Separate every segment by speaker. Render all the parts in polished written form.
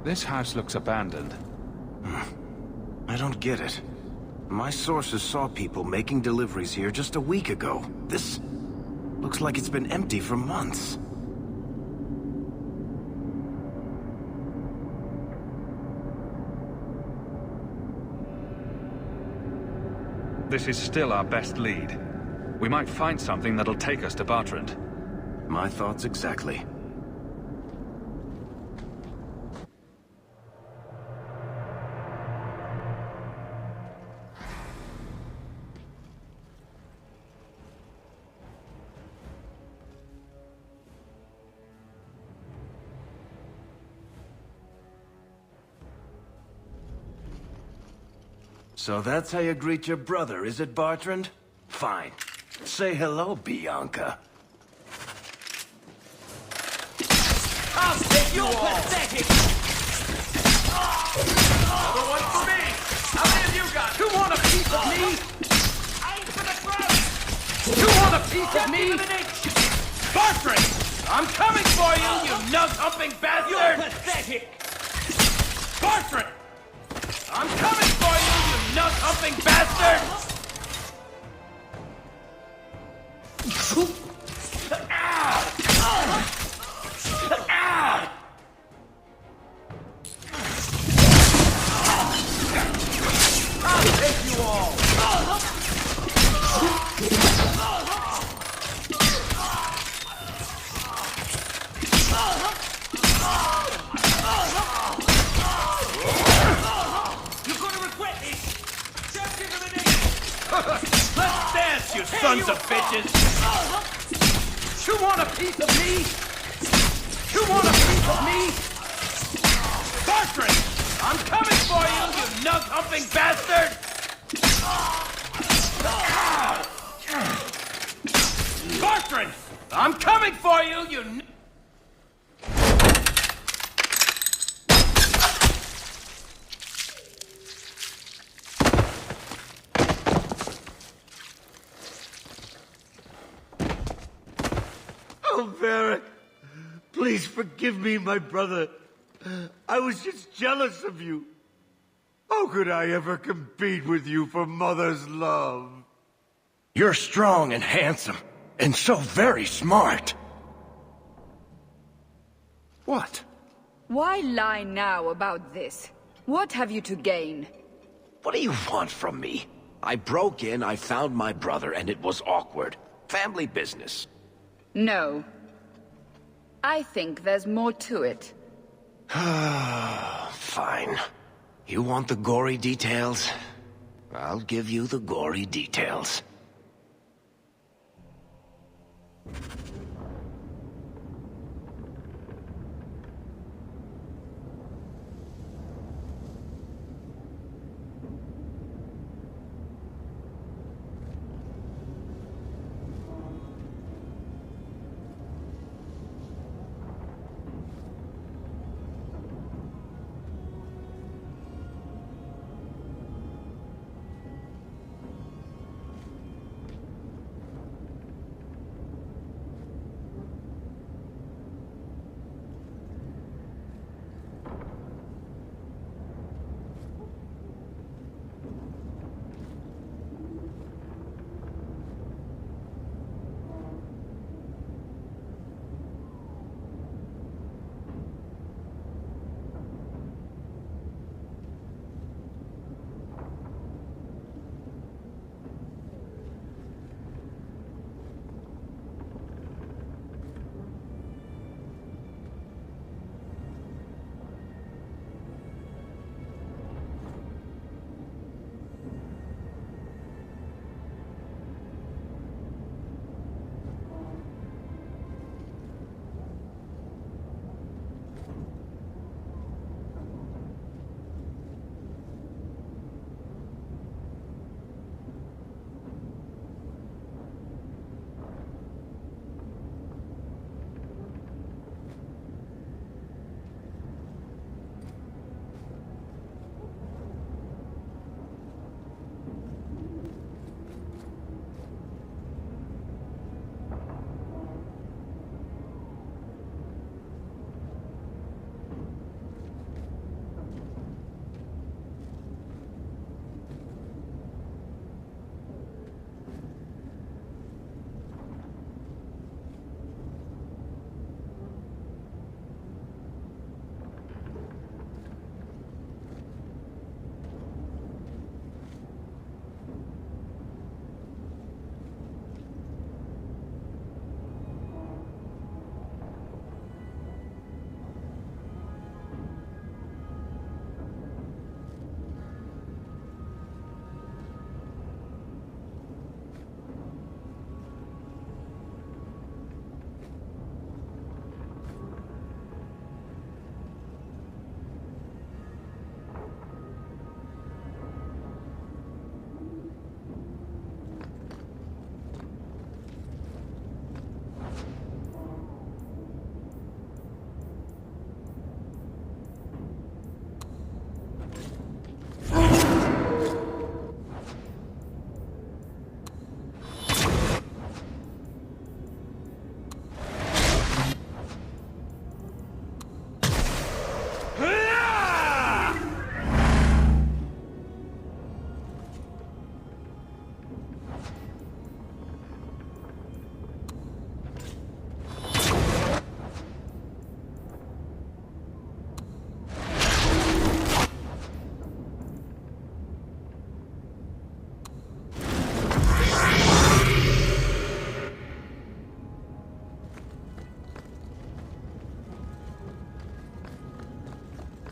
Speaker 1: This house looks abandoned.
Speaker 2: I don't get it. My sources saw people making deliveries here just a week ago. This looks like it's been empty for months.
Speaker 1: This is still our best lead. We might find something that'll take us to Bertrand.
Speaker 2: My thoughts exactly. So that's how you greet your brother, is it, Bertrand? Fine. Say hello, Bianca.
Speaker 3: I'll take you all! Pathetic! Another one for me! How many of you got?
Speaker 4: You want a piece of me?
Speaker 3: Aim for the throat!
Speaker 4: You want a piece of me?
Speaker 3: Bertrand! I'm coming for you, you nug-humping bastard! You're pathetic! Bertrand! I'm coming for you, you nug-humping bastard! I'll take you all! You're gonna regret this! Just give him an inch! Let's dance, you sons of bitches!
Speaker 4: You want a piece of me? You want a piece of me?
Speaker 3: Bertrand! I'm coming for you, you nug-humping bastard! Bertrand! I'm coming for you, you
Speaker 5: Oh, Varric, please forgive me, my brother. I was just jealous of you. How could I ever compete with you for Mother's love?
Speaker 2: You're strong and handsome, and so very smart. What?
Speaker 6: Why lie now about this? What have you to gain?
Speaker 2: What do you want from me? I broke in, I found my brother, and it was awkward. Family business.
Speaker 6: No. I think there's more to it.
Speaker 2: Fine. You want the gory details? I'll give you the gory details.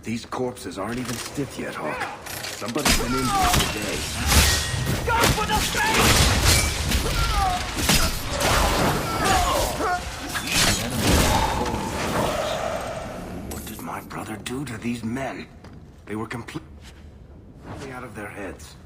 Speaker 2: But these corpses aren't even stiff yet, Hawk. Somebody's been injured today.
Speaker 4: Go for the face!
Speaker 2: What did my brother do to these men? They were completely out of their heads.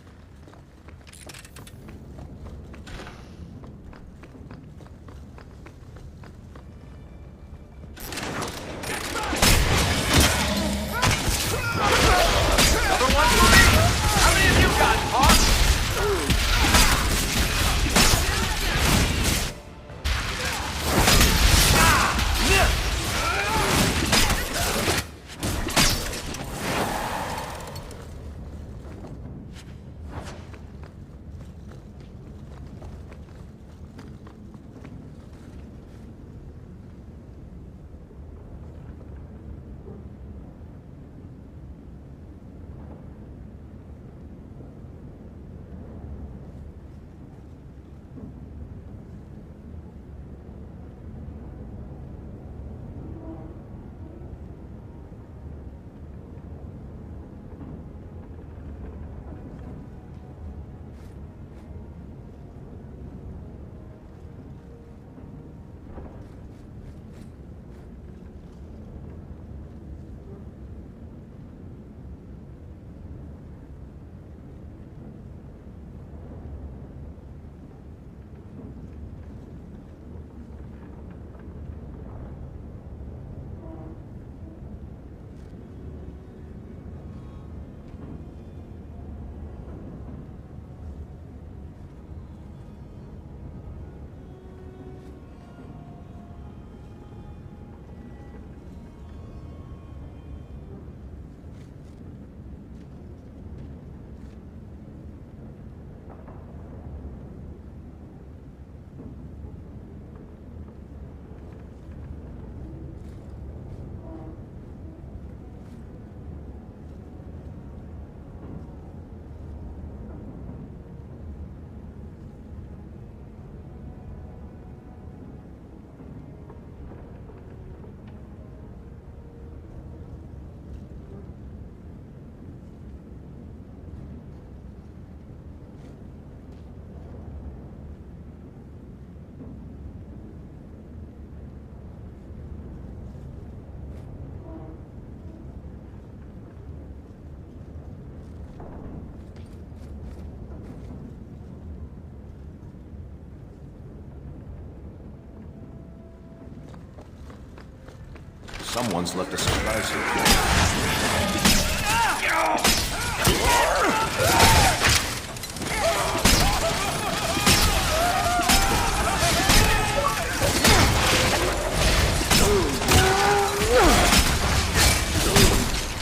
Speaker 2: Someone's left a surprise here.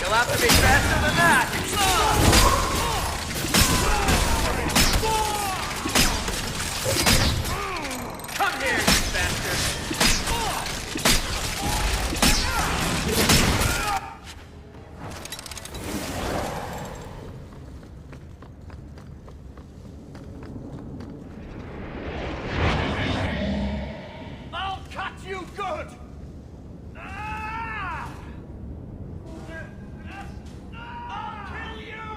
Speaker 4: You'll have to be faster than that! Come here, you bastard! I'll cut you good! I'll kill you!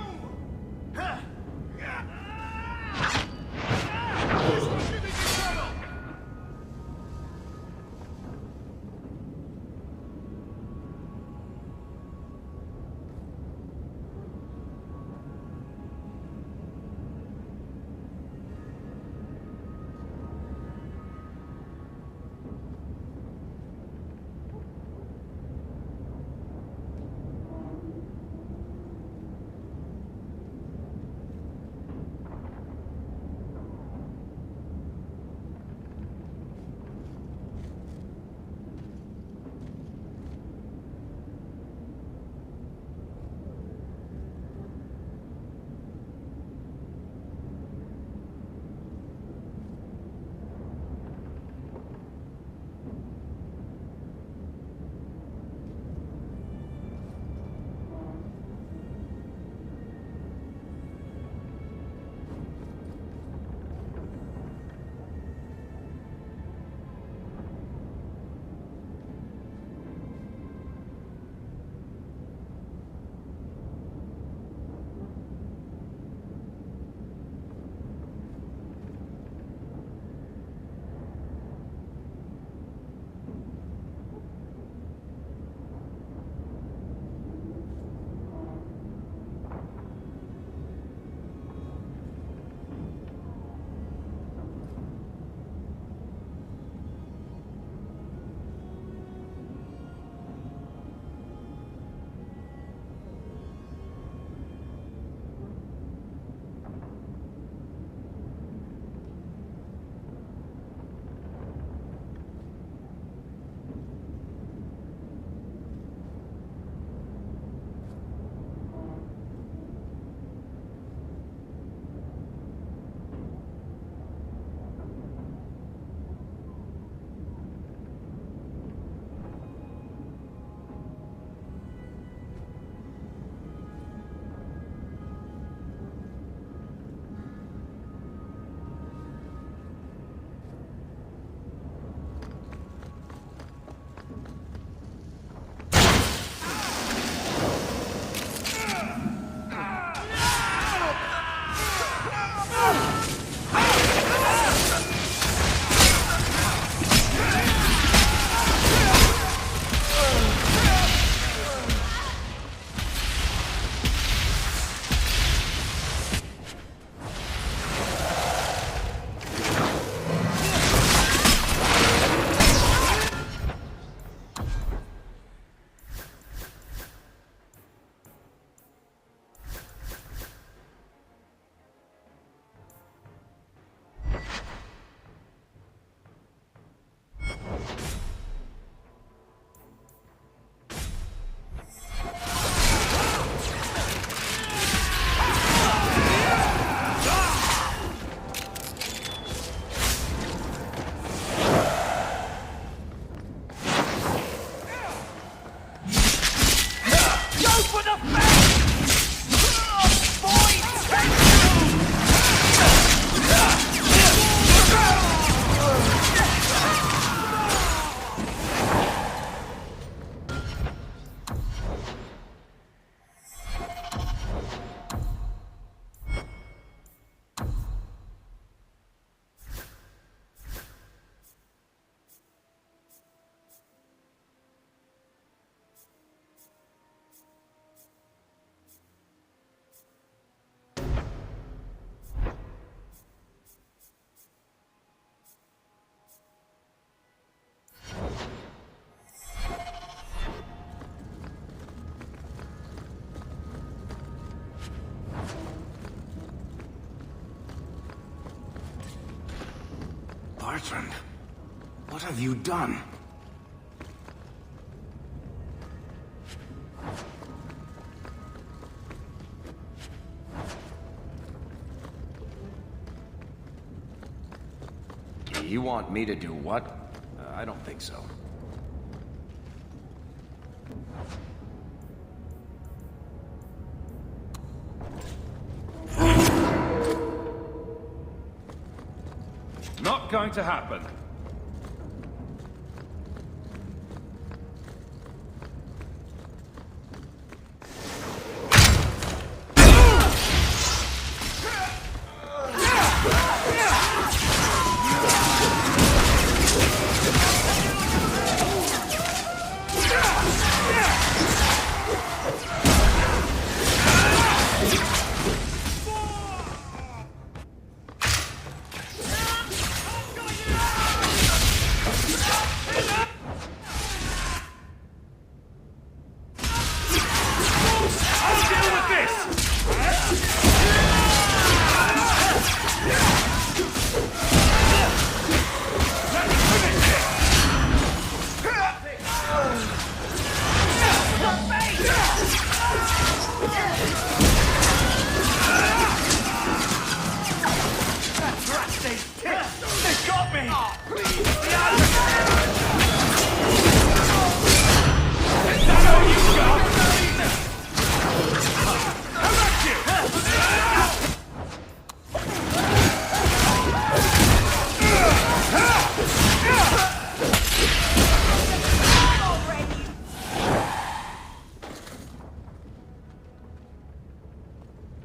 Speaker 2: Bertrand, what have you done? You want me to do what? I don't think so.
Speaker 1: Not going to happen.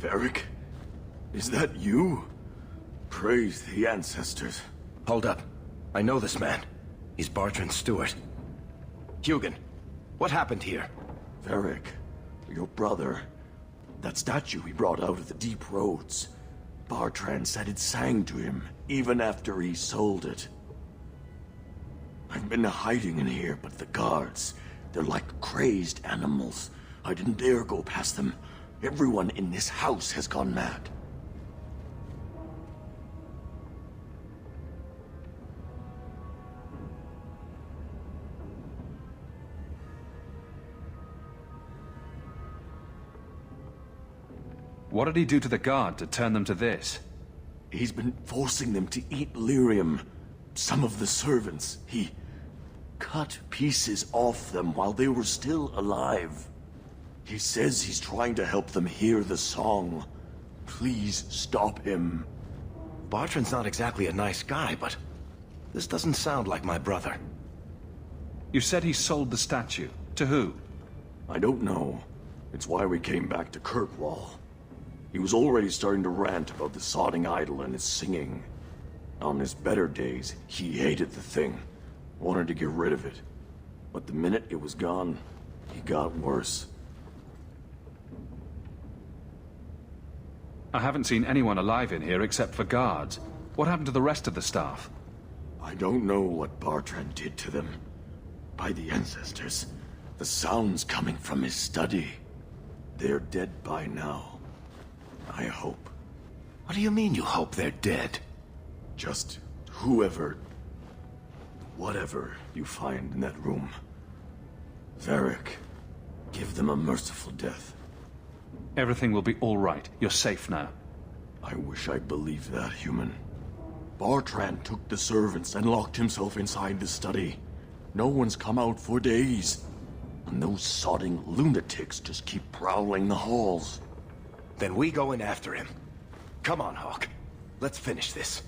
Speaker 5: Varric? Is that you? Praise the ancestors.
Speaker 2: Hold up. I know this man. He's Bertrand's steward. Hugin, what happened here?
Speaker 5: Varric, your brother. That statue he brought out of the deep roads. Bertrand said it sang to him, even after he sold it. I've been hiding in here, but the guards, they're like crazed animals. I didn't dare go past them. Everyone in this house has gone mad.
Speaker 1: What did he do to the guard to turn them to this?
Speaker 5: He's been forcing them to eat lyrium. Some of the servants, he cut pieces off them while they were still alive. He says he's trying to help them hear the song. Please stop him.
Speaker 2: Bertrand's not exactly a nice guy, but this doesn't sound like my brother.
Speaker 1: You said he sold the statue. To who?
Speaker 5: I don't know. It's why we came back to Kirkwall. He was already starting to rant about the sodding idol and its singing. On his better days, he hated the thing. Wanted to get rid of it. But the minute it was gone, he got worse.
Speaker 1: I haven't seen anyone alive in here except for guards. What happened to the rest of the staff?
Speaker 5: I don't know what Bertrand did to them. By the ancestors, the sounds coming from his study. They're dead by now. I hope.
Speaker 2: What do you mean you hope they're dead?
Speaker 5: Just whoever, whatever you find in that room. Varric, give them a merciful death.
Speaker 1: Everything will be all right. You're safe now.
Speaker 5: I wish I believed that, human. Bertrand took the servants and locked himself inside the study. No one's come out for days. And those sodding lunatics just keep prowling the halls.
Speaker 2: Then we go in after him. Come on, Hawk. Let's finish this.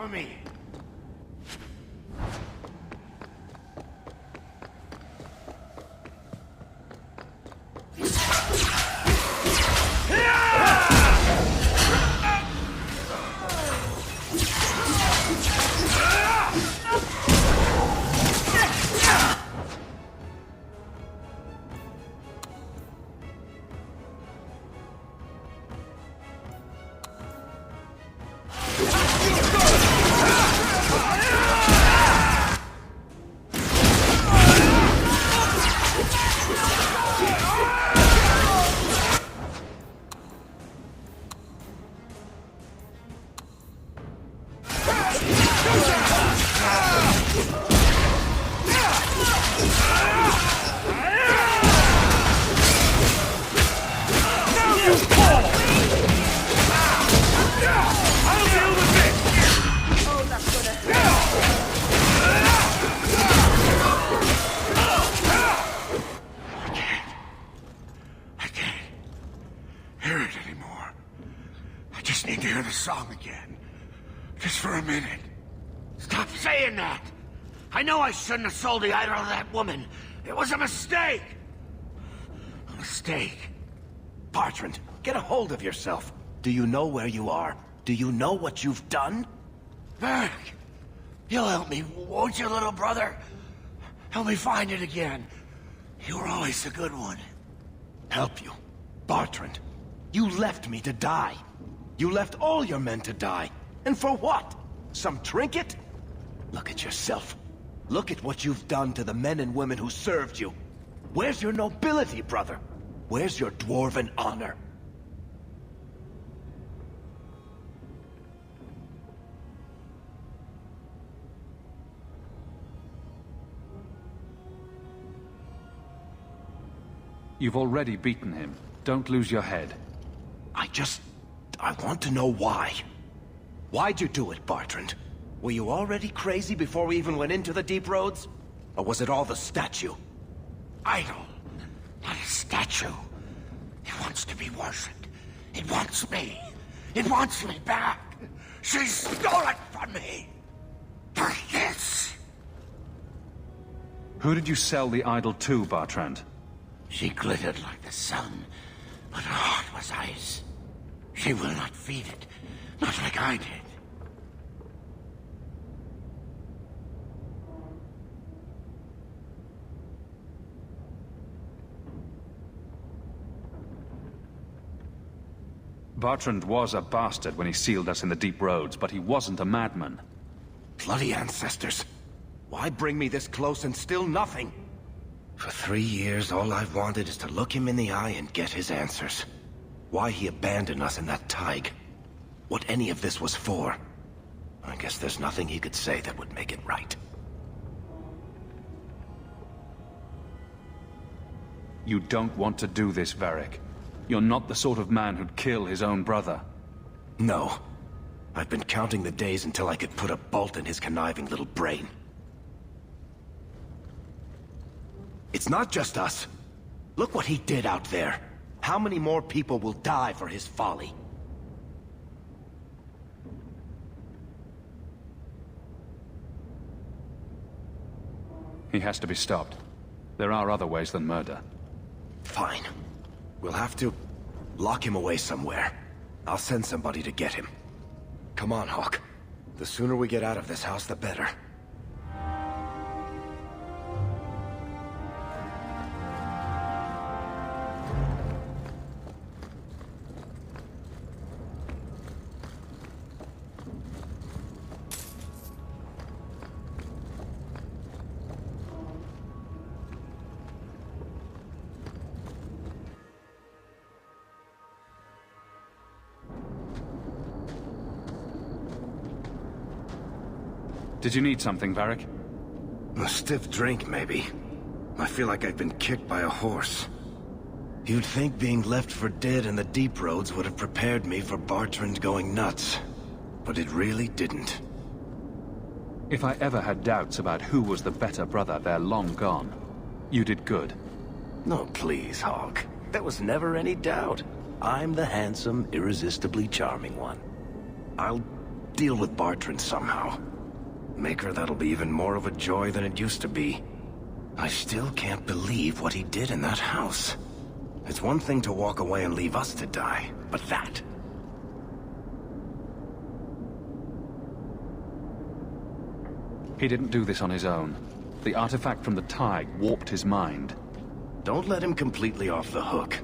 Speaker 2: of me!
Speaker 3: Song again. Just for a minute. Stop saying that! I know I shouldn't have sold the idol to that woman. It was a mistake! A mistake.
Speaker 2: Bertrand, get a hold of yourself. Do you know where you are? Do you know what you've done?
Speaker 3: Varric, you'll help me, won't you, little brother? Help me find it again. You were always a good one.
Speaker 2: Help you? Bertrand, you left me to die. You left all your men to die. And for what? Some trinket? Look at yourself. Look at what you've done to the men and women who served you. Where's your nobility, brother? Where's your dwarven honor?
Speaker 1: You've already beaten him. Don't lose your head.
Speaker 2: I want to know why. Why'd you do it, Bertrand? Were you already crazy before we even went into the deep roads? Or was it all the statue?
Speaker 3: Idol, not a statue. It wants to be worshipped. It wants me. It wants me back. She stole it from me. For this.
Speaker 1: Who did you sell the idol to, Bertrand?
Speaker 3: She glittered like the sun, but her heart was ice. She will not feed it, not like I did.
Speaker 1: Bertrand was a bastard when he sealed us in the deep roads, but he wasn't a madman.
Speaker 2: Bloody ancestors. Why bring me this close and still nothing? For 3 years, all I've wanted is to look him in the eye and get his answers. Why he abandoned us in that thaig. What any of this was for. I guess there's nothing he could say that would make it right.
Speaker 1: You don't want to do this, Varric. You're not the sort of man who'd kill his own brother.
Speaker 2: No. I've been counting the days until I could put a bolt in his conniving little brain. It's not just us. Look what he did out there. How many more people will die for his folly?
Speaker 1: He has to be stopped. There are other ways than murder.
Speaker 2: Fine. We'll have to lock him away somewhere. I'll send somebody to get him. Come on, Hawk. The sooner we get out of this house, the better.
Speaker 1: Did you need something, Varric?
Speaker 2: A stiff drink, maybe. I feel like I've been kicked by a horse. You'd think being left for dead in the deep roads would have prepared me for Bertrand going nuts. But it really didn't.
Speaker 1: If I ever had doubts about who was the better brother, they're long gone. You did good.
Speaker 2: No, please, Hawk. There was never any doubt. I'm the handsome, irresistibly charming one. I'll Deal with Bartrand somehow. Make her that'll be even more of a joy than it used to be. I still can't believe what he did in that house. It's one thing to walk away and leave us to die, but that...
Speaker 1: He didn't do this on his own. The artifact from the tide warped his mind.
Speaker 2: Don't let him completely off the hook.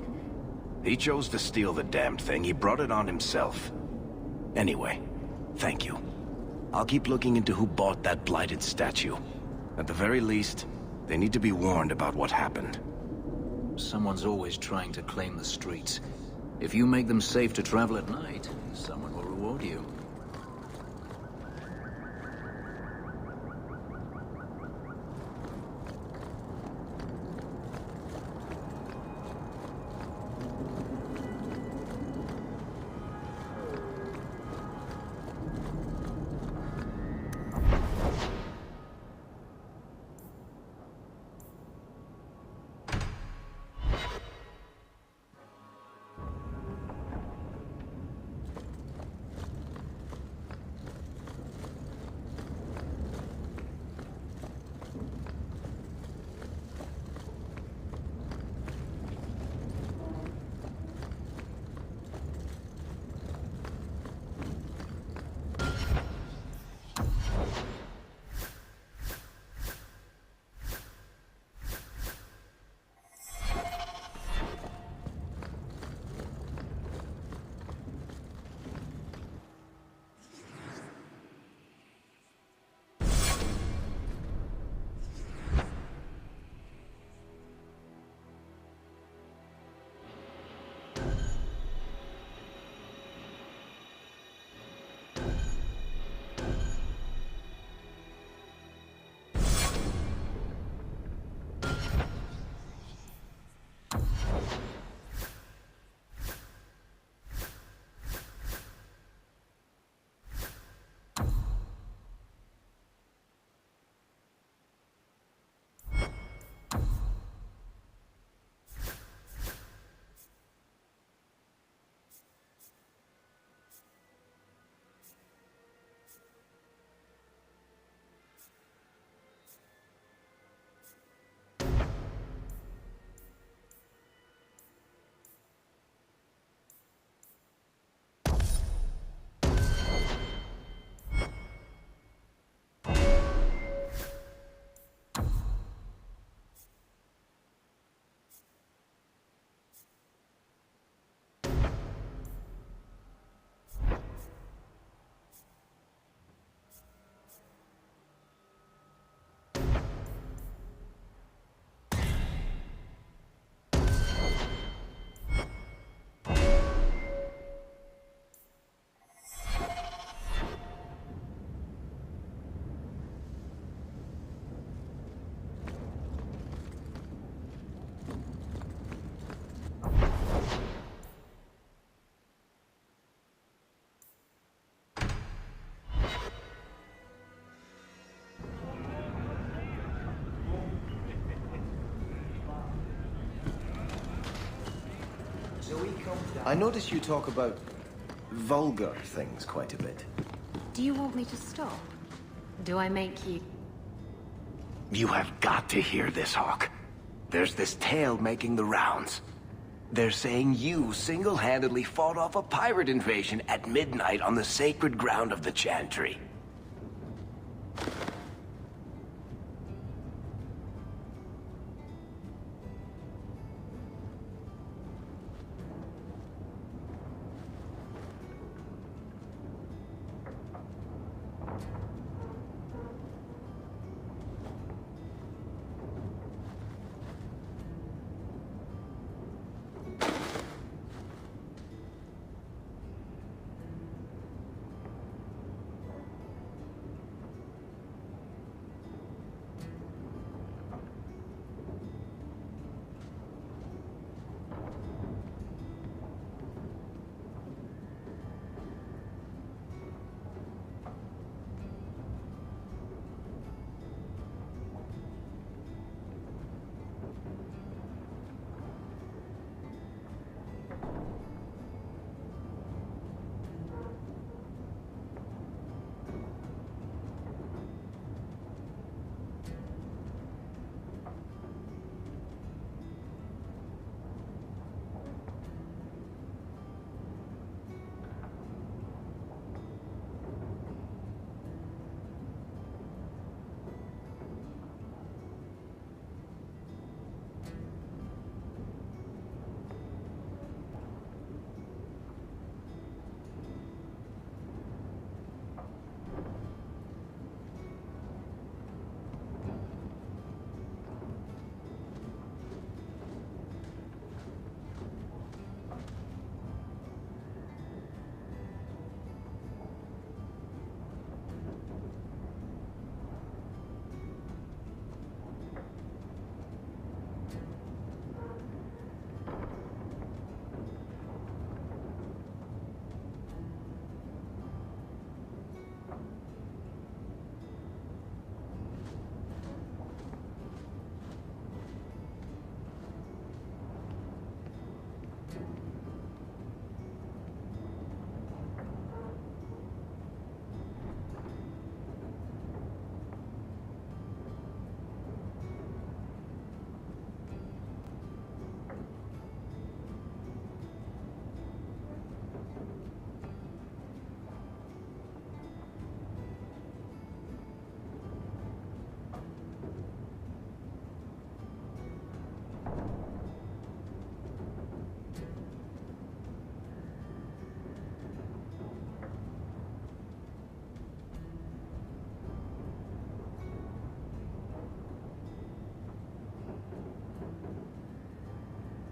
Speaker 2: He chose to steal the damned thing. He brought it on himself. Anyway, thank you. I'll keep looking into who bought that blighted statue. At the very least, they need to be warned about what happened.
Speaker 7: Someone's always trying to claim the streets. If you make them safe to travel at night, someone will reward you.
Speaker 8: I notice you talk about vulgar things quite a bit.
Speaker 9: Do you want me to stop? Do I make you...
Speaker 2: You have got to hear this, Hawk. There's this tale making the rounds. They're saying you single-handedly fought off a pirate invasion at midnight on the sacred ground of the Chantry.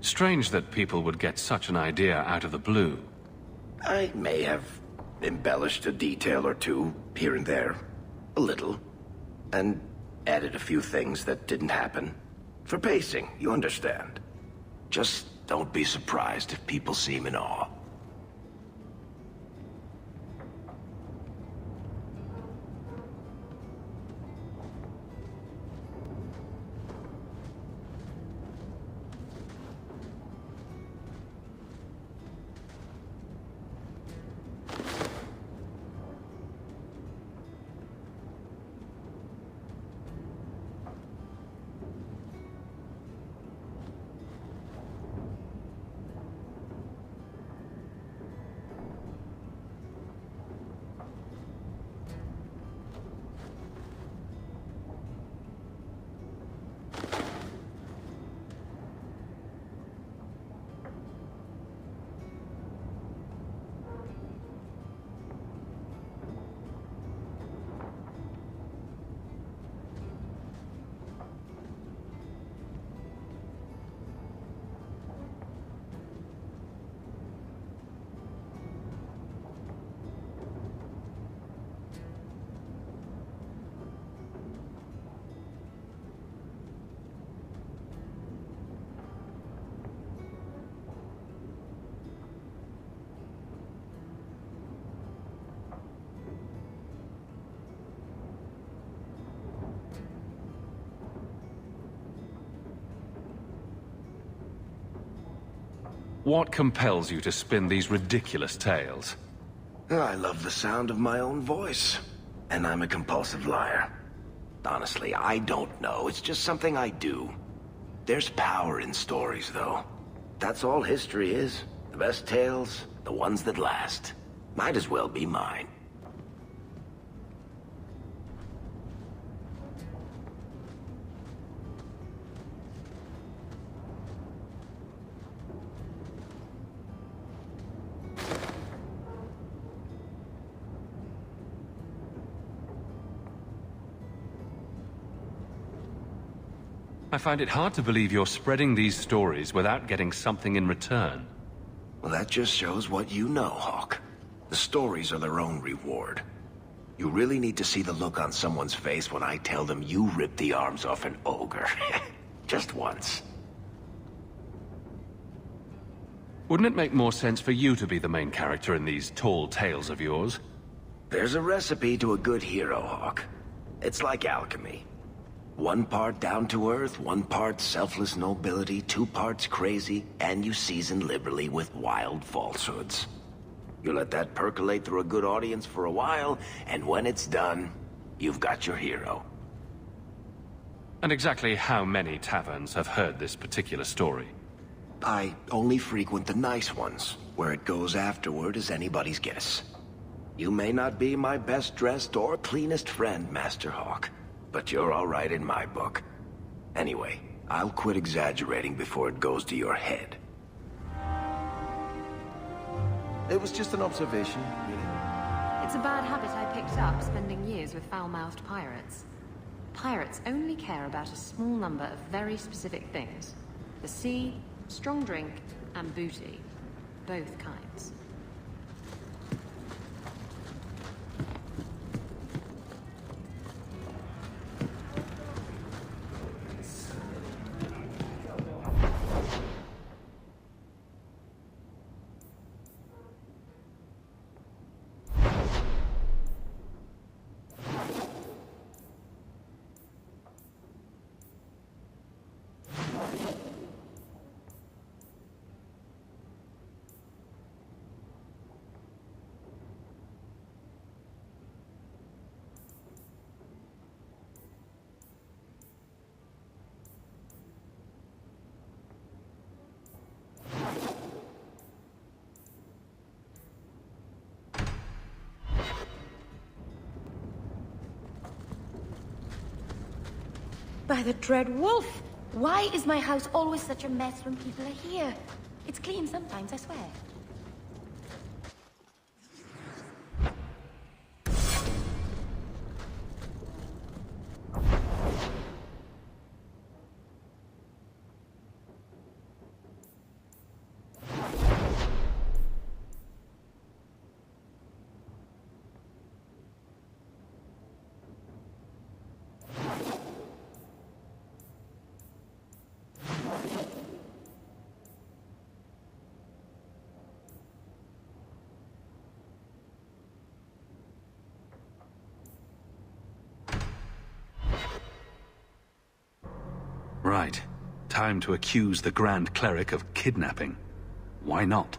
Speaker 1: Strange that people would get such an idea out of the blue.
Speaker 2: I may have embellished a detail or two, here and there. A little. And added a few things that didn't happen. For pacing, you understand. Just don't be surprised if people seem in awe.
Speaker 1: What compels you to spin these ridiculous tales?
Speaker 2: I love the sound of my own voice. And I'm a compulsive liar. Honestly, I don't know. It's just something I do. There's power in stories, though. That's all history is. The best tales, the ones that last. Might as well be mine.
Speaker 1: I find it hard to believe you're spreading these stories without getting something in return.
Speaker 2: Well, that just shows what you know, Hawk. The stories are their own reward. You really need to see the look on someone's face when I tell them you ripped the arms off an ogre. Just once.
Speaker 1: Wouldn't it make more sense for you to be the main character in these tall tales of yours?
Speaker 2: There's a recipe to a good hero, Hawk. It's like alchemy. One part down to earth, one part selfless nobility, 2 parts crazy, and you season liberally with wild falsehoods. You let that percolate through a good audience for a while, and when it's done, you've got your hero.
Speaker 1: And exactly how many taverns have heard this particular story?
Speaker 2: I only frequent the nice ones. Where it goes afterward is anybody's guess. You may not be my best dressed or cleanest friend, Master Hawk. But you're all right in my book. Anyway, I'll quit exaggerating before it goes to your head.
Speaker 8: It was just an observation, really.
Speaker 9: It's a bad habit I picked up spending years with foul-mouthed pirates. Pirates only care about a small number of very specific things. The sea, strong drink, and booty. Both kinds.
Speaker 10: By the Dread Wolf! Why is my house always such a mess when people are here? It's clean sometimes, I swear.
Speaker 1: Right. Time to accuse the Grand Cleric of kidnapping. Why not?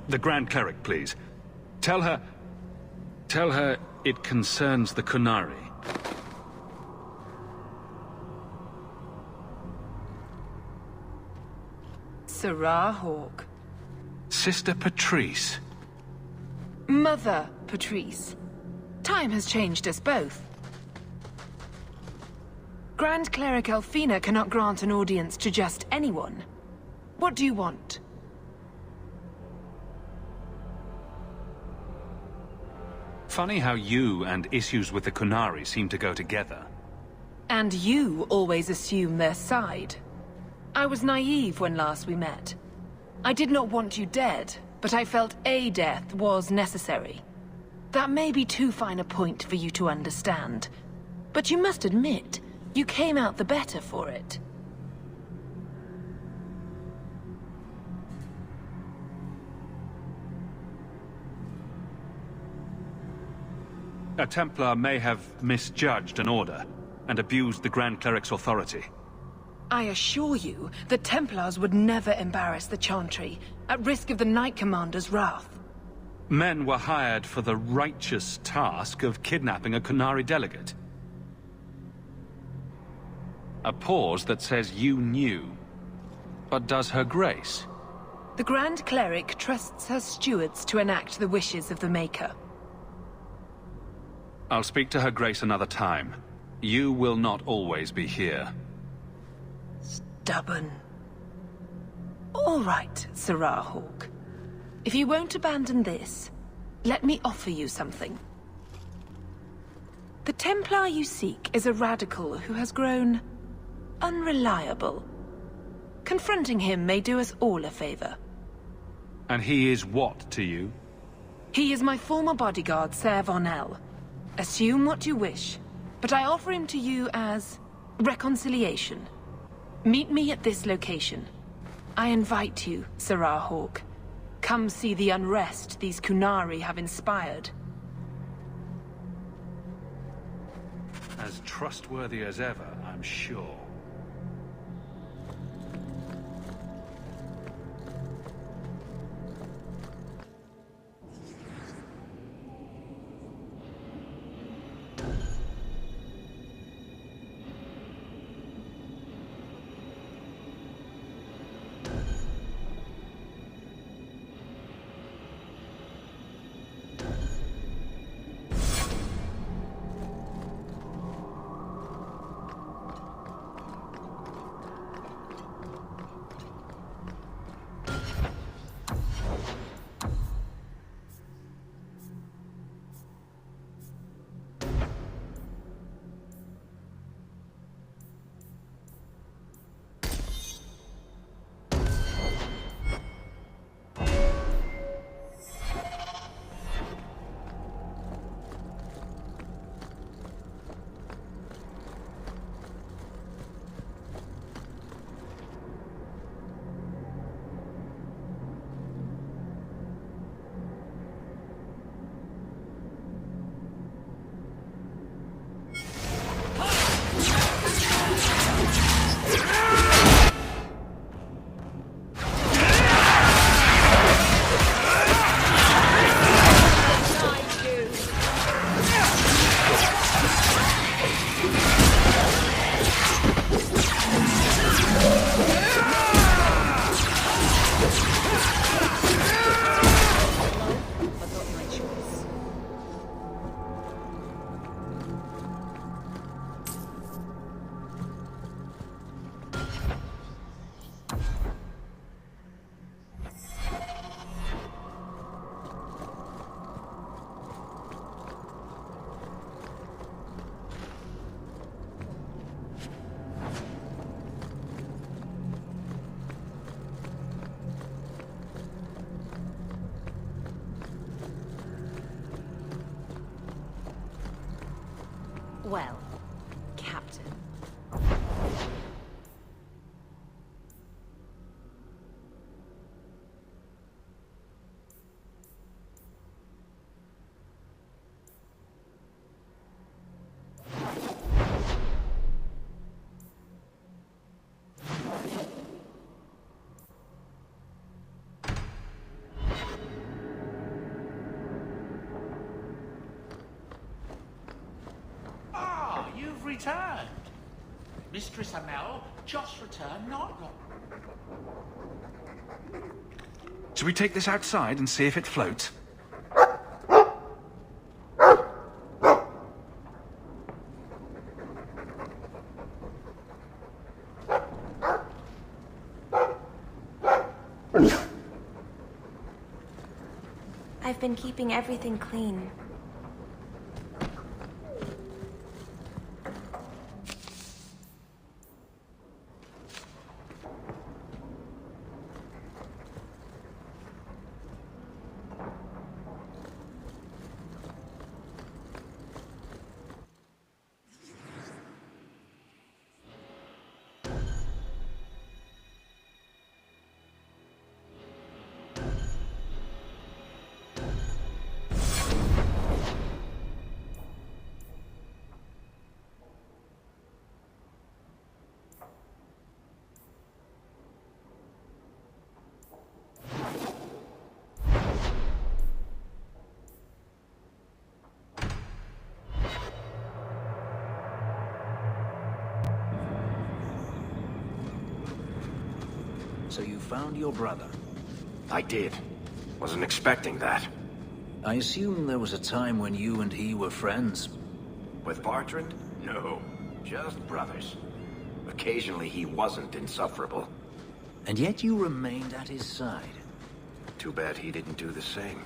Speaker 1: The Grand Cleric, please. Tell her it concerns the Kunari.
Speaker 11: Sarah Hawke.
Speaker 1: Sister Patrice.
Speaker 11: Mother Patrice. Time has changed us both. Grand Cleric Elfina cannot grant an audience to just anyone. What do you want?
Speaker 1: Funny how you and issues with the Kunari seem to go together.
Speaker 11: And you always assume their side. I was naive when last we met. I did not want you dead, but I felt a death was necessary. That may be too fine a point for you to understand, but you must admit, you came out the better for it.
Speaker 1: A Templar may have misjudged an order and abused the Grand Cleric's authority.
Speaker 11: I assure you, the Templars would never embarrass the Chantry, at risk of the Knight Commander's wrath.
Speaker 1: Men were hired for the righteous task of kidnapping a Kunari delegate. A pause that says you knew. But does her grace?
Speaker 11: The Grand Cleric trusts her stewards to enact the wishes of the Maker.
Speaker 1: I'll speak to her grace another time. You will not always be here.
Speaker 11: Stubborn. All right, Sarah Hawke. If you won't abandon this, let me offer you something. The Templar you seek is a radical who has grown unreliable. Confronting him may do us all a favor.
Speaker 1: And he is what to you?
Speaker 11: He is my former bodyguard, Ser Vonel. Assume what you wish, but I offer him to you as reconciliation. Meet me at this location. I invite you, Sarah Hawke. Come see the unrest these Kunari have inspired.
Speaker 1: As trustworthy as ever, I'm sure.
Speaker 3: returned. Mistress Amel just returned not long.
Speaker 1: Should we take this outside and see if it floats?
Speaker 10: I've been keeping everything clean.
Speaker 7: So you found your brother?
Speaker 2: I did. Wasn't expecting that.
Speaker 7: I assume there was a time when you and he were friends?
Speaker 2: With Bartrand? No. Just brothers. Occasionally he wasn't insufferable.
Speaker 7: And yet you remained at his side.
Speaker 2: Too bad he didn't do the same.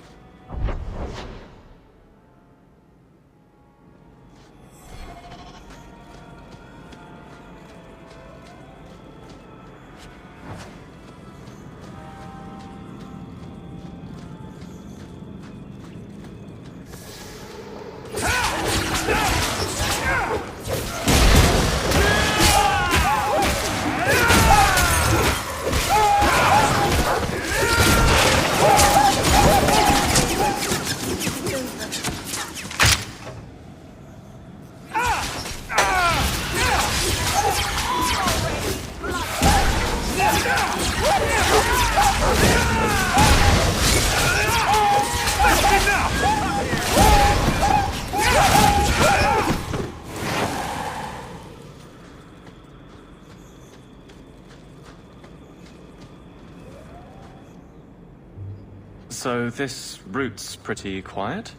Speaker 12: So this route's pretty quiet?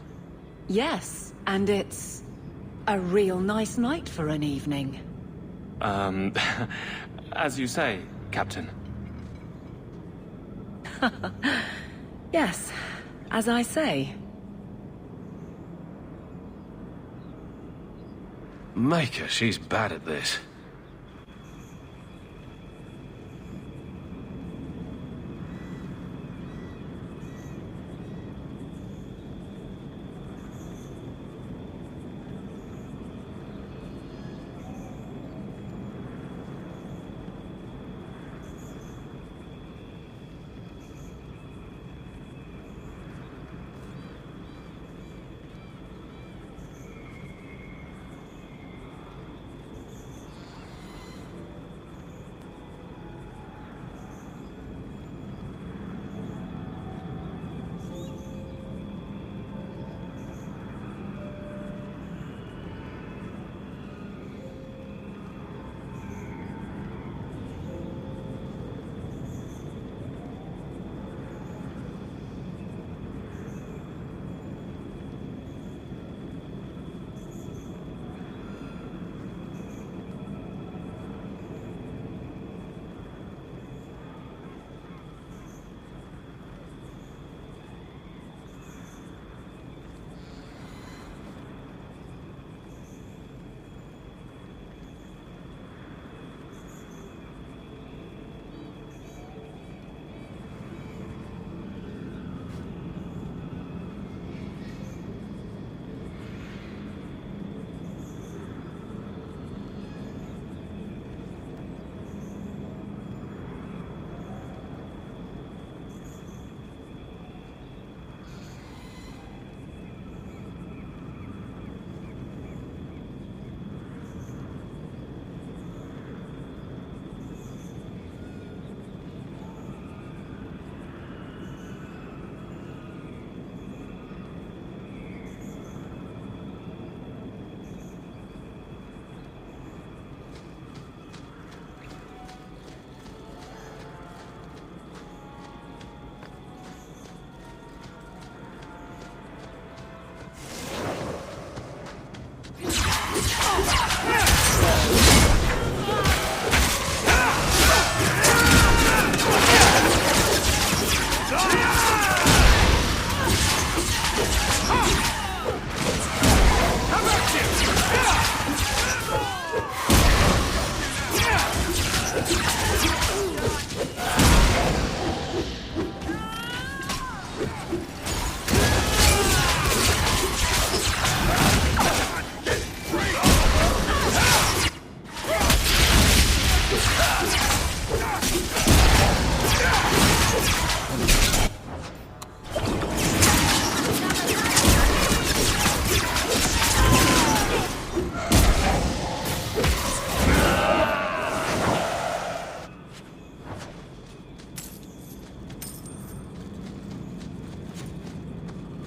Speaker 11: Yes, and it's a real nice night for an evening.
Speaker 12: As you say, Captain.
Speaker 11: Yes, as I say.
Speaker 1: Maker, she's bad at this.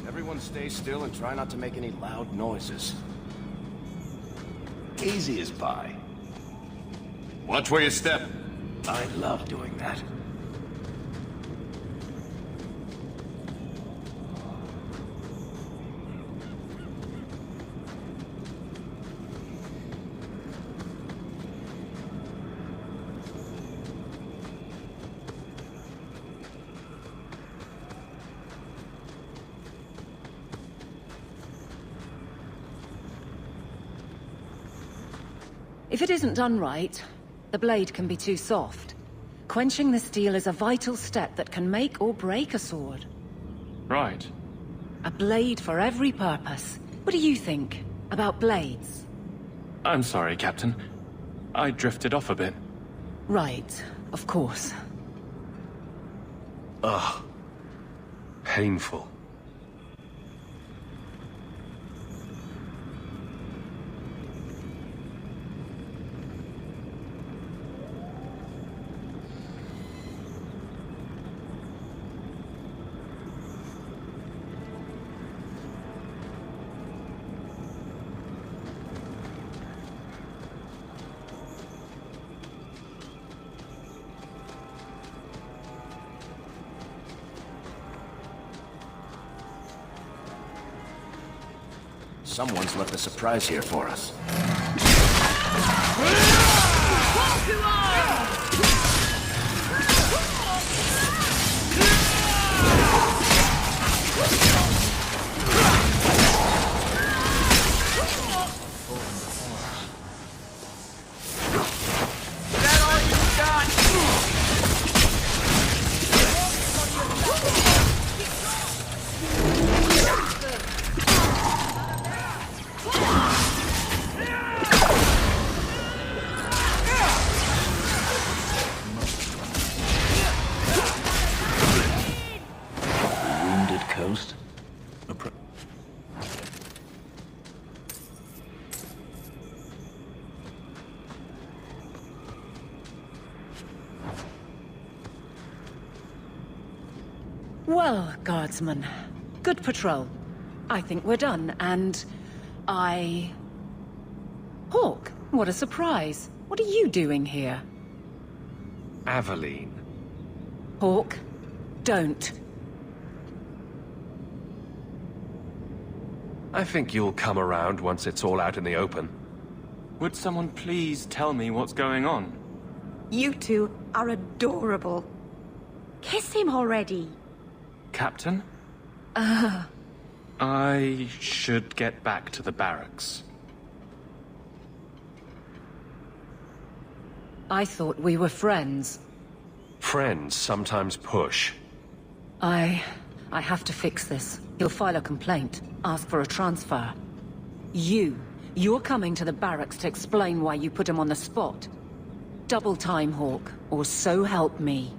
Speaker 2: Everyone stay still and try not to make any loud noises. Easy as pie.
Speaker 3: Watch where you step.
Speaker 2: I love doing that.
Speaker 9: If it isn't done right, the blade can be too soft. Quenching the steel is a vital step that can make or break a sword.
Speaker 12: Right.
Speaker 9: A blade for every purpose. What do you think about blades?
Speaker 12: I'm sorry, Captain. I drifted off a bit.
Speaker 9: Right, of course.
Speaker 5: Ugh. Painful.
Speaker 2: Someone's left a surprise here for us.
Speaker 7: Coast?
Speaker 9: Well, guardsman, good patrol. I think we're done, and Hawk, what a surprise. What are you doing here?
Speaker 5: Aveline.
Speaker 9: Hawk, don't.
Speaker 5: I think you'll come around once it's all out in the open.
Speaker 12: Would someone please tell me what's going on?
Speaker 10: You two are adorable. Kiss him already.
Speaker 12: Captain? I should get back to the barracks.
Speaker 9: I thought we were friends.
Speaker 5: Friends sometimes push.
Speaker 9: I have to fix this. He'll file a complaint, ask for a transfer. You're coming to the barracks to explain why you put him on the spot. Double time, Hawk, or so help me.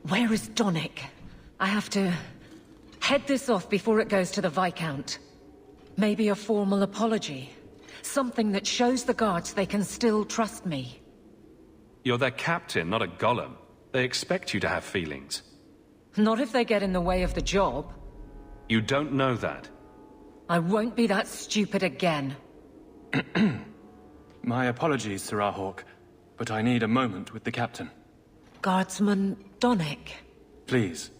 Speaker 11: Where is Donick? I have to head this off before it goes to the Viscount. Maybe a formal apology. Something that shows the guards they can still trust me.
Speaker 1: You're their captain, not a golem. They expect you to have feelings.
Speaker 11: Not if they get in the way of the job.
Speaker 1: You don't know that.
Speaker 11: I won't be that stupid again.
Speaker 12: My apologies, Sir Hawk, but I need a moment with the captain.
Speaker 11: Guardsman Donick.
Speaker 12: Please.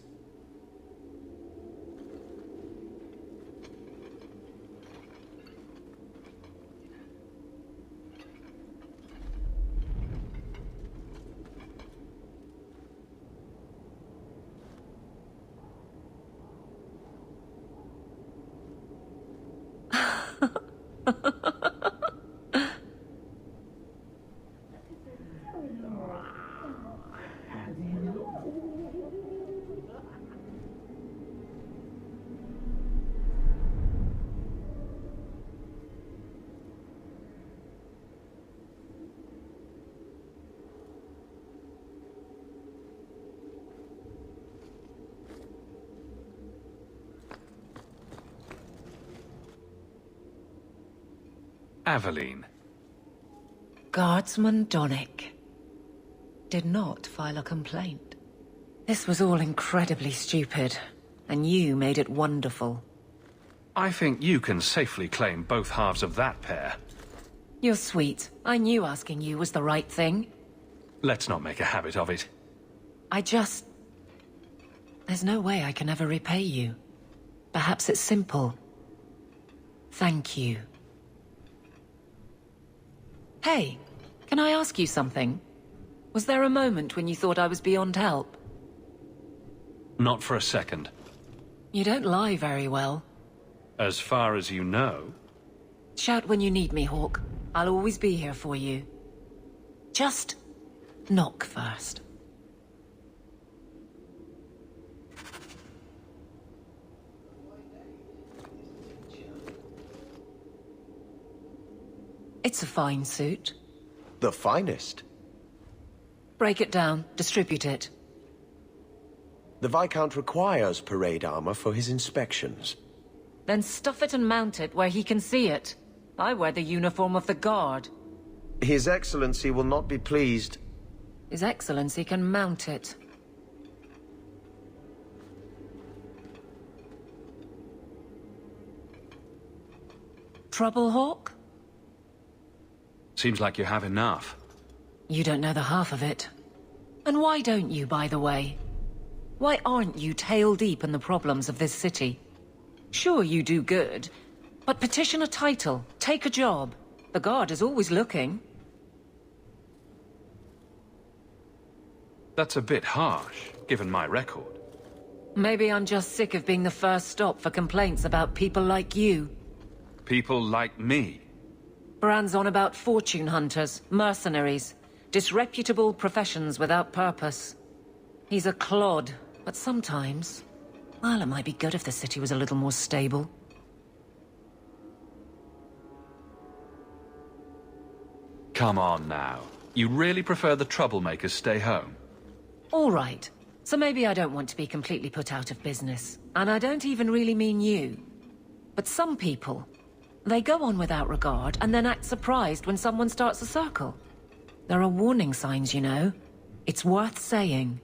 Speaker 1: Aveline.
Speaker 11: Guardsman Donick did not file a complaint. This was all incredibly stupid, and you made it wonderful.
Speaker 1: I think you can safely claim both halves of that pair.
Speaker 11: You're sweet. I knew asking you was the right thing.
Speaker 1: Let's not make a habit of it.
Speaker 11: There's no way I can ever repay you. Perhaps it's simple. Thank you. Hey, can I ask you something? Was there a moment when you thought I was beyond help?
Speaker 1: Not for a second.
Speaker 11: You don't lie very well.
Speaker 1: As far as you know.
Speaker 11: Shout when you need me, Hawk. I'll always be here for you. Just knock first. It's a fine suit.
Speaker 8: The finest.
Speaker 11: Break it down, distribute it.
Speaker 8: The Viscount requires parade armor for his inspections.
Speaker 11: Then stuff it and mount it where he can see it. I wear the uniform of the Guard.
Speaker 8: His Excellency will not be pleased.
Speaker 11: His Excellency can mount it. Trouble, Hawk?
Speaker 1: Seems like you have enough.
Speaker 11: You don't know the half of it. And why don't you, by the way? Why aren't you tail deep in the problems of this city? Sure, you do good, but petition a title, take a job. The Guard is always looking.
Speaker 1: That's a bit harsh, given my record.
Speaker 11: Maybe I'm just sick of being the first stop for complaints about people like you.
Speaker 1: People like me.
Speaker 11: Brand's on about fortune hunters, mercenaries, disreputable professions without purpose. He's a clod, but sometimes... well, it might be good if the city was a little more stable.
Speaker 1: Come on now. You really prefer the troublemakers stay home?
Speaker 11: All right. So maybe I don't want to be completely put out of business. And I don't even really mean you. But some people... they go on without regard, and then act surprised when someone starts a circle. There are warning signs, you know. It's worth saying.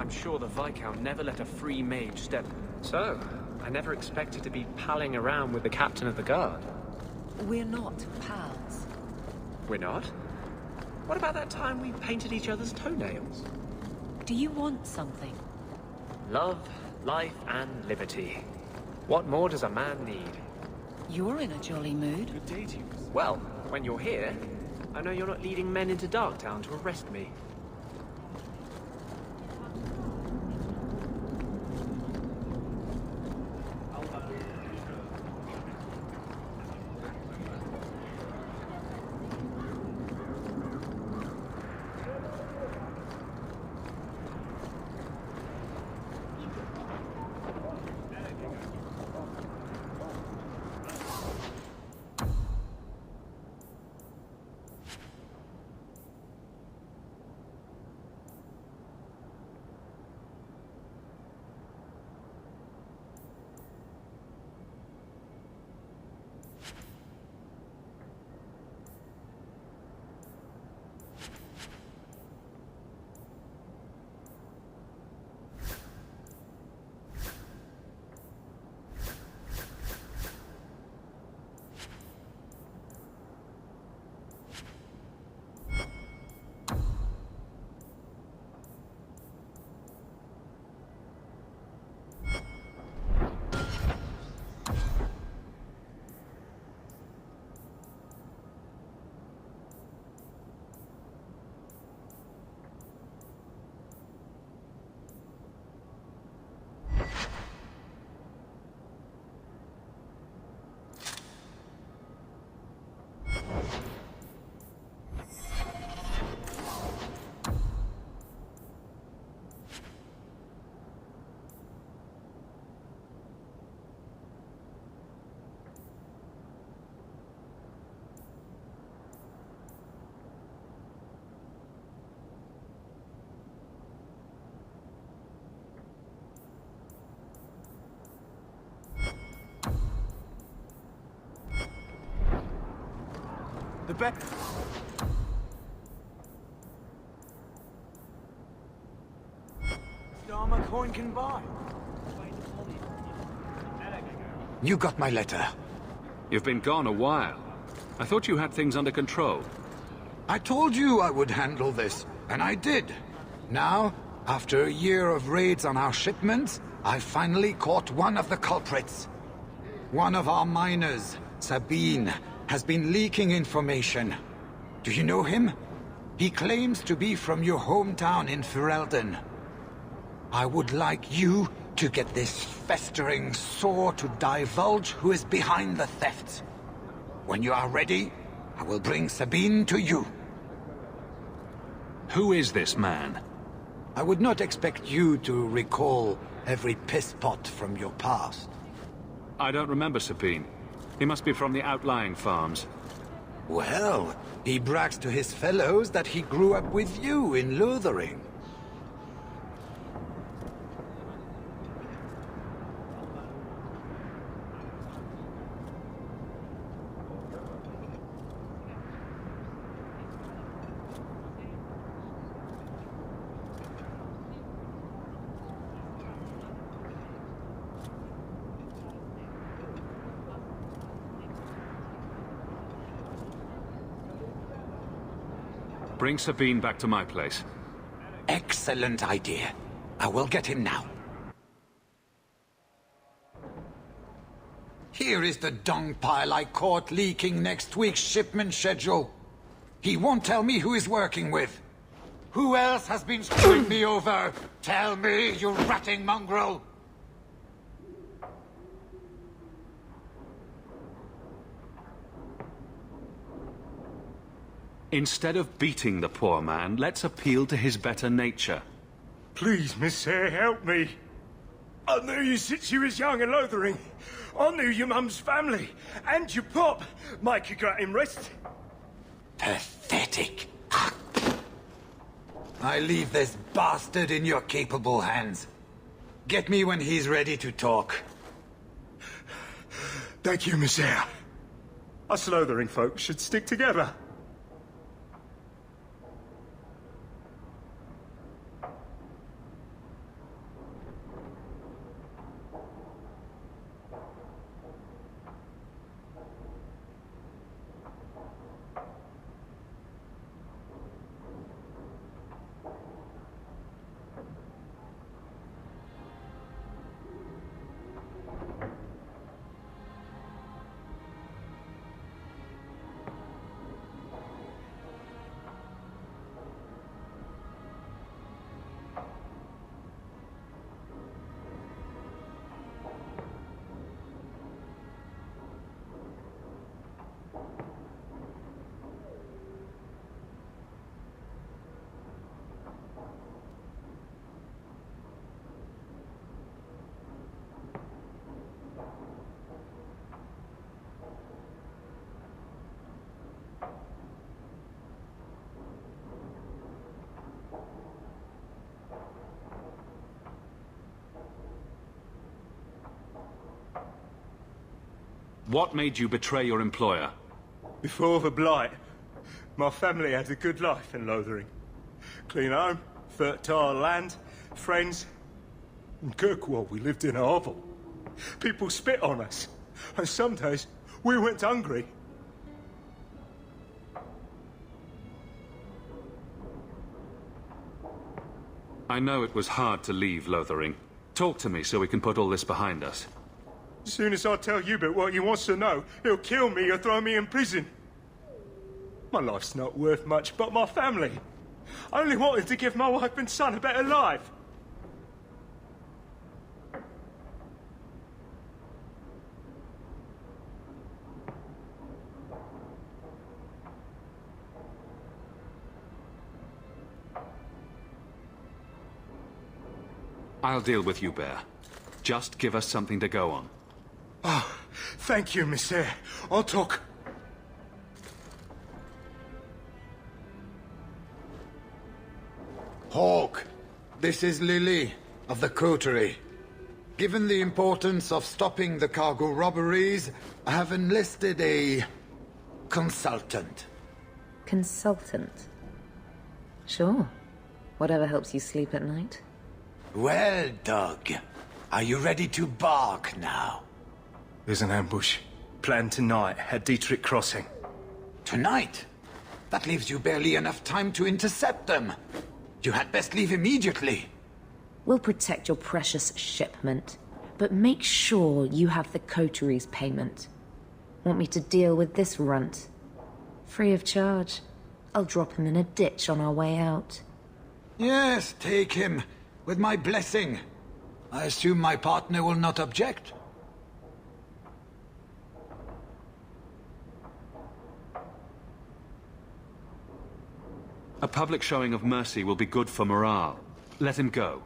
Speaker 12: I'm sure the Viscount never let a free mage step... So, I never expected to be palling around with the captain of the guard.
Speaker 11: We're not pals.
Speaker 12: We're not? What about that time we painted each other's toenails?
Speaker 11: Do you want something?
Speaker 12: Love, life, and liberty. What more does a man need?
Speaker 11: You're in a jolly mood.
Speaker 12: Good day to you. Well, when you're here, I know you're not leading men into Darktown to arrest me.
Speaker 2: The bet. Armor coin can buy.
Speaker 13: You got my letter.
Speaker 1: You've been gone a while. I thought you had things under control.
Speaker 13: I told you I would handle this, and I did. Now, after a year of raids on our shipments, I finally caught one of the culprits. One of our miners, Sabine, has been leaking information. Do you know him? He claims to be from your hometown in Ferelden. I would like you to get this festering sore to divulge who is behind the thefts. When you are ready, I will bring Sabine to you.
Speaker 1: Who is this man?
Speaker 13: I would not expect you to recall every piss pot from your past.
Speaker 1: I don't remember Sabine. He must be from the outlying farms.
Speaker 13: Well, he brags to his fellows that he grew up with you in Lothering.
Speaker 1: Bring Sabine back to my place.
Speaker 13: Excellent idea. I will get him now. Here is the dung pile I caught leaking next week's shipment schedule. He won't tell me who he's working with. Who else has been screwing me over? Tell me, you ratting mongrel!
Speaker 1: Instead of beating the poor man, let's appeal to his better nature.
Speaker 2: Please, Miss Hare, help me. I knew you since you was young and Lothering. I knew your mum's family, and your pop. Micah got him rest.
Speaker 13: Pathetic. I leave this bastard in your capable hands. Get me when he's ready to talk.
Speaker 2: Thank you, Miss Hare. Us Lothering folks should stick together.
Speaker 1: What made you betray your employer?
Speaker 14: Before the Blight, my family had a good life in Lothering. Clean home, fertile land, friends. In Kirkwall, we lived in a hovel. People spit on us, and some days we went hungry.
Speaker 1: I know it was hard to leave Lothering. Talk to me so we can put all this behind us.
Speaker 14: As soon as I tell Hubert what he wants to know, he'll kill me or throw me in prison. My life's not worth much, but my family. I only wanted to give my wife and son a better life.
Speaker 1: I'll deal with you, Bear. Just give us something to go on.
Speaker 14: Oh, thank you, Monsieur. I'll talk.
Speaker 13: Hawk, this is Lily of the Coterie. Given the importance of stopping the cargo robberies, I have enlisted a consultant.
Speaker 9: Consultant? Sure. Whatever helps you sleep at night.
Speaker 13: Well, Doug, are you ready to bark now?
Speaker 14: There's an ambush planned tonight at Dietrich Crossing.
Speaker 13: Tonight? That leaves you barely enough time to intercept them. You had best leave immediately.
Speaker 9: We'll protect your precious shipment, but make sure you have the coterie's payment. Want me to deal with this runt? Free of charge. I'll drop him in a ditch on our way out.
Speaker 13: Yes, take him. With my blessing. I assume my partner will not object.
Speaker 1: A public showing of mercy will be good for morale. Let him go.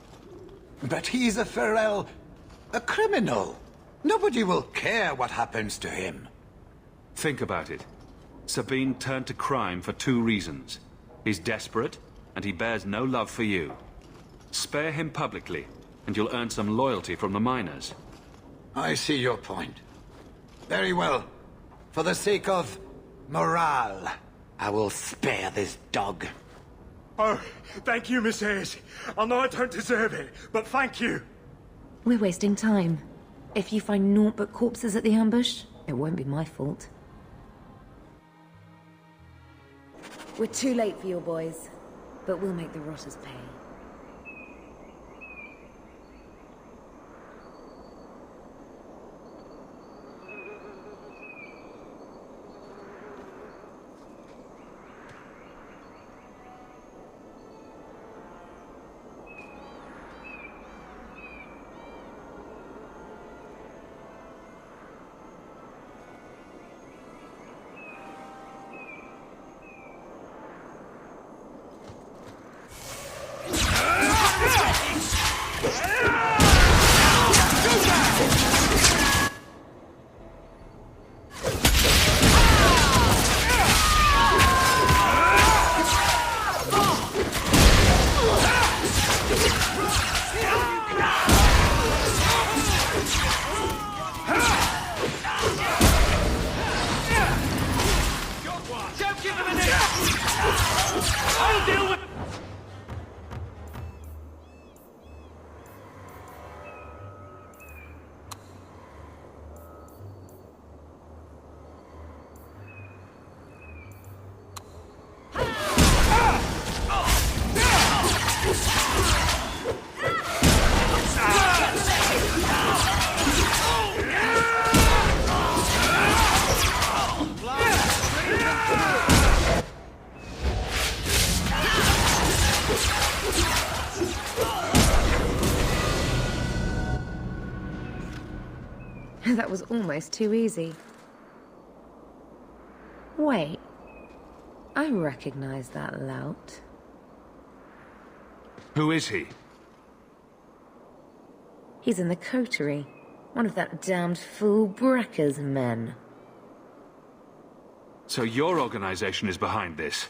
Speaker 13: But he's a Ferrell, a criminal. Nobody will care what happens to him.
Speaker 1: Think about it. Sabine turned to crime for 2 reasons. He's desperate, and he bears no love for you. Spare him publicly, and you'll earn some loyalty from the miners.
Speaker 13: I see your point. Very well. For the sake of morale, I will spare this dog.
Speaker 14: Oh, thank you, Miss Ayres. I know I don't deserve it, but thank you.
Speaker 9: We're wasting time. If you find naught but corpses at the ambush, it won't be my fault. We're too late for your boys, but we'll make the rotters pay. That was almost too easy. Wait. I recognize that lout.
Speaker 1: Who is he?
Speaker 9: He's in the coterie. One of that damned fool Brecker's men.
Speaker 1: So your organization is behind this?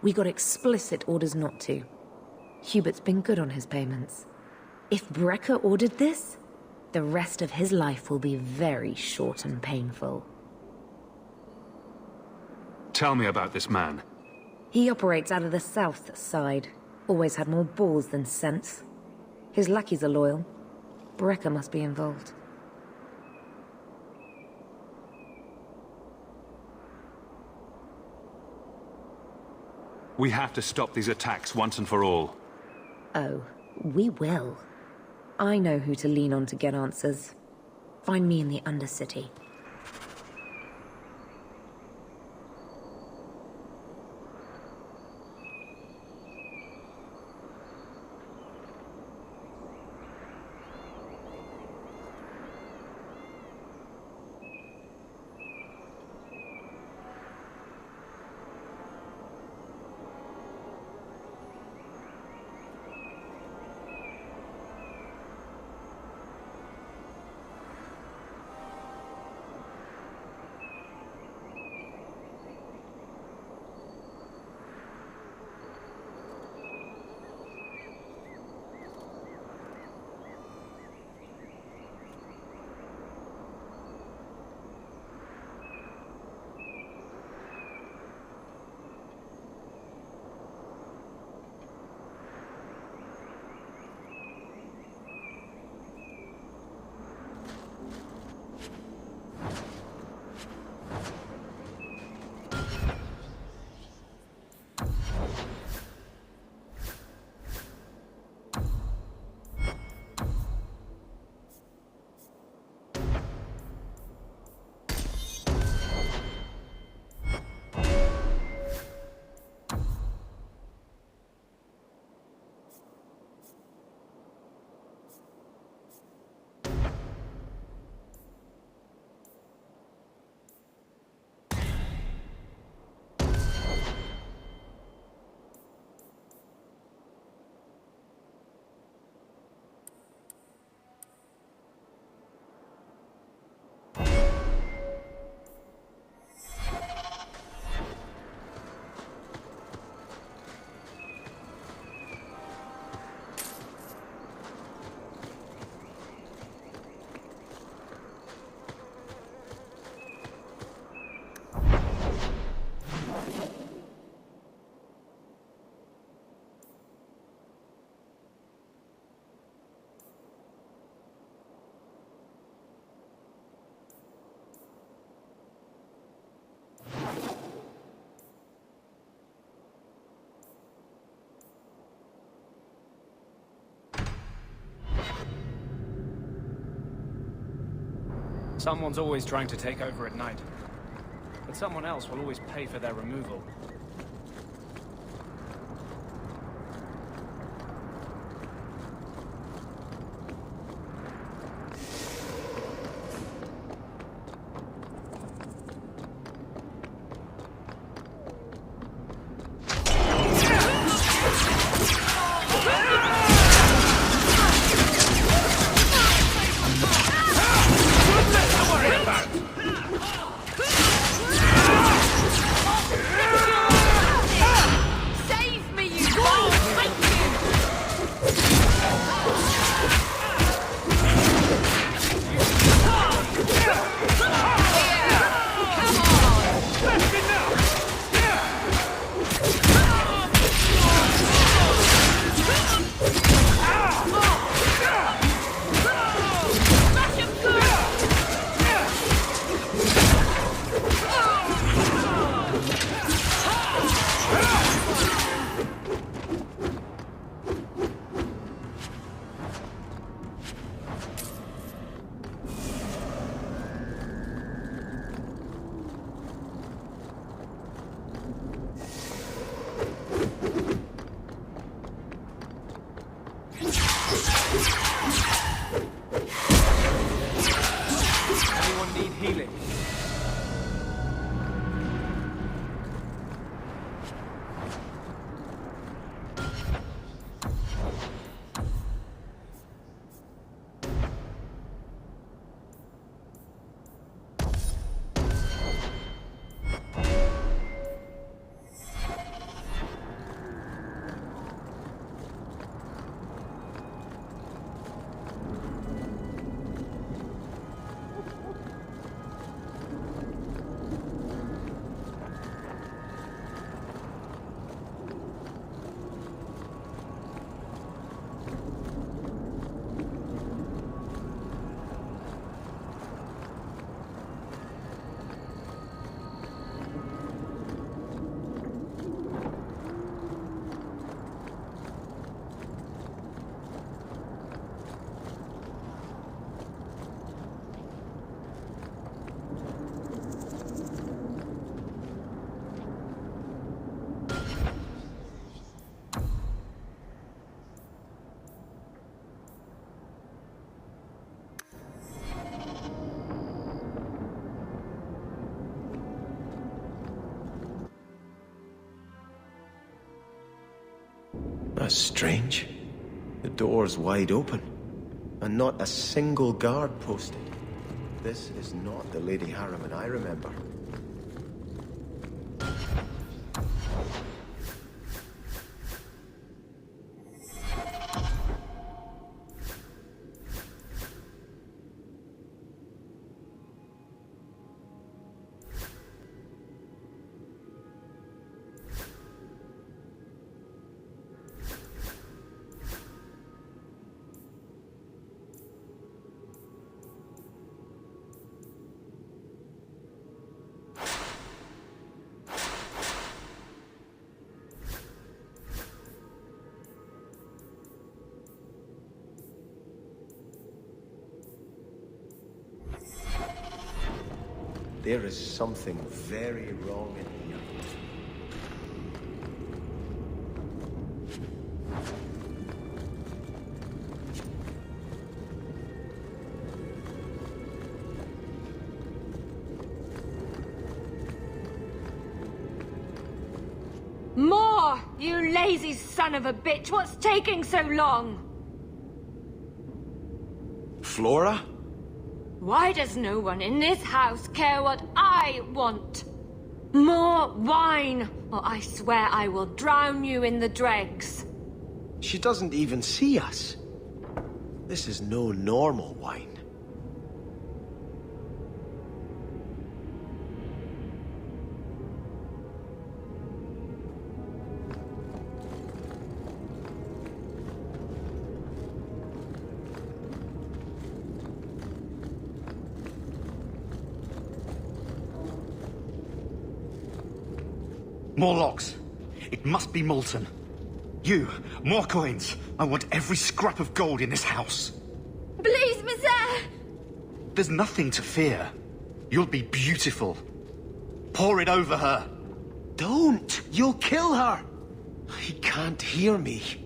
Speaker 9: We got explicit orders not to. Hubert's been good on his payments. If Brecker ordered this,
Speaker 15: The rest of his life will be very short and painful.
Speaker 1: Tell me about this man.
Speaker 15: He operates out of the south side. Always had more balls than sense. His lackeys are loyal. Brecker must be involved.
Speaker 1: We have to stop these attacks once and for all.
Speaker 15: Oh, we will. I know who to lean on to get answers. Find me in the Undercity.
Speaker 12: Someone's always trying to take over at night. But someone else will always pay for their removal.
Speaker 3: Nothing to worry about!
Speaker 8: That's strange. The door's wide open, and not a single guard posted. This is not the Lady Harriman I remember. There is something very wrong in here.
Speaker 10: More! You lazy son of a bitch! What's taking so long?
Speaker 8: Flora?
Speaker 10: Why does no one in this house care what I want? More wine, or I swear I will drown you in the dregs.
Speaker 8: She doesn't even see us. This is no normal wine.
Speaker 16: More locks. It must be molten. You, more coins. I want every scrap of gold in this house.
Speaker 10: Please, monsieur!
Speaker 16: There's nothing to fear. You'll be beautiful. Pour it over her.
Speaker 8: Don't! You'll kill her! He can't hear me.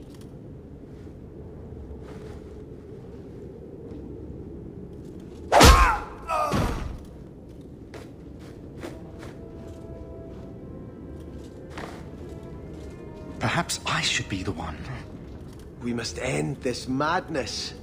Speaker 16: Perhaps I should be the one.
Speaker 8: We must end this madness.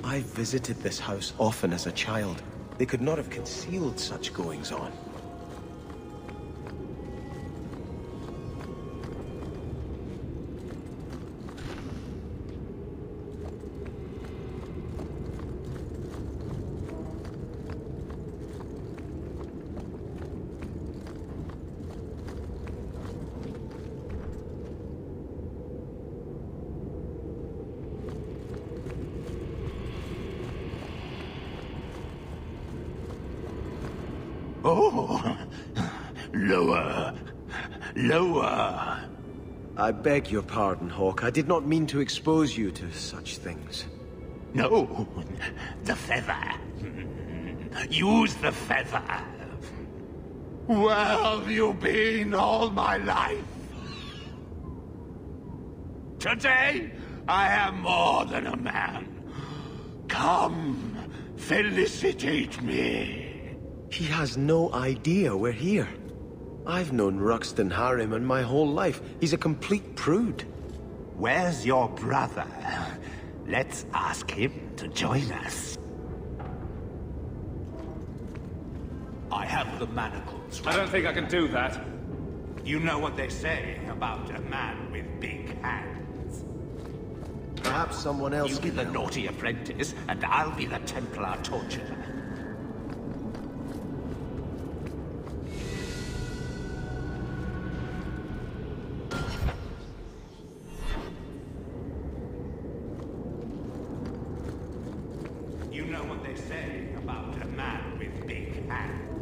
Speaker 8: I visited this house often as a child. They could not have concealed such goings-on.
Speaker 16: Oh, lower, lower.
Speaker 8: I beg your pardon, Hawk. I did not mean to expose you to such things.
Speaker 16: No, the feather. Use the feather. Where have you been all my life? Today, I am more than a man. Come, felicitate me.
Speaker 8: He has no idea we're here. I've known Ruxton Harriman my whole life. He's a complete prude.
Speaker 16: Where's your brother? Let's ask him to join us. I have the manacles.
Speaker 1: I don't think I can do that.
Speaker 16: You know what they say about a man with big hands.
Speaker 8: Perhaps someone else
Speaker 16: You be the naughty apprentice, and I'll be the Templar torturer.
Speaker 17: know what they say about a man with big hands.